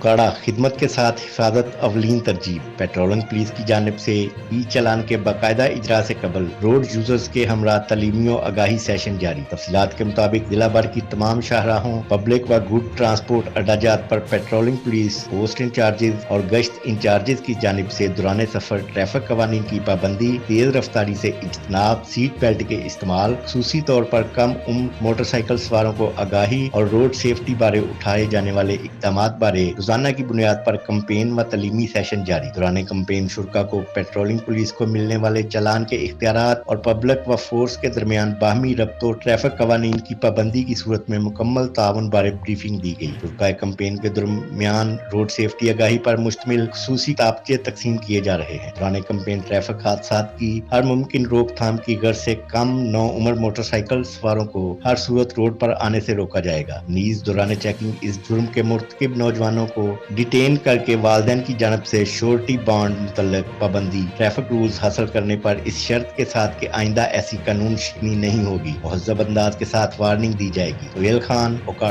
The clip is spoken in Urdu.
اوکاڑا خدمت کے ساتھ حفاظت اولین ترجیح. پیٹرولنگ پولیس کی جانب سے ای چالان کے باقاعدہ اجرا سے قبل روڈ یوزرز کے ہمراہ تعلیمی و آگاہی سیشن جاری. تفصیلات کے مطابق ضلع بھر کی تمام شاہراہوں، پبلک و گڈ ٹرانسپورٹ اڈہ جات پر پیٹرولنگ پولیس پوسٹ انچارجز اور گشت انچارجز کی جانب سے دوران سفر ٹریفک قوانین کی پابندی، تیز رفتاری سے اجتناب، سیٹ بیلٹ کے استعمال، خصوصی طور پر کم عمر موٹر سائیکل سواروں کو آگاہی اور روڈ سیفٹی بارے اٹھائے جانے والے اقدامات بارے روزانہ کی بنیاد پر کمپین و تعلیمی سیشن جاری. دوران کمپین شرکا کو پیٹرولنگ پولیس کو ملنے والے چالان کے اختیارات اور پبلک و فورس کے درمیان باہمی ربط و ٹریفک قوانین کی پابندی کی صورت میں مکمل تعاون بارے بریفنگ دی گئی. شرکا کمپین کے درمیان روڈ سیفٹی آگاہی پر مشتمل خصوصی کتابچے تقسیم کیے جا رہے ہیں. دوران کمپین ٹریفک حادثات کی ہر ممکن روک تھام کی غرض سے کم نو عمر موٹر سائیکل سواروں کو ہر صورت روڈ پر آنے سے روکا جائے گا. نیز دوران چیکنگ اس جرم کے مرتکب نوجوانوں کو ڈیٹین کر کے والدین کی جانب سے شورٹی بانڈ متعلق پابندی، ٹریفک رولز حاصل کرنے پر اس شرط کے ساتھ کہ آئندہ ایسی قانون شکنی نہیں ہوگی، مہذب انداز کے ساتھ وارننگ دی جائے گی. سہیل خان، اوکاڑا.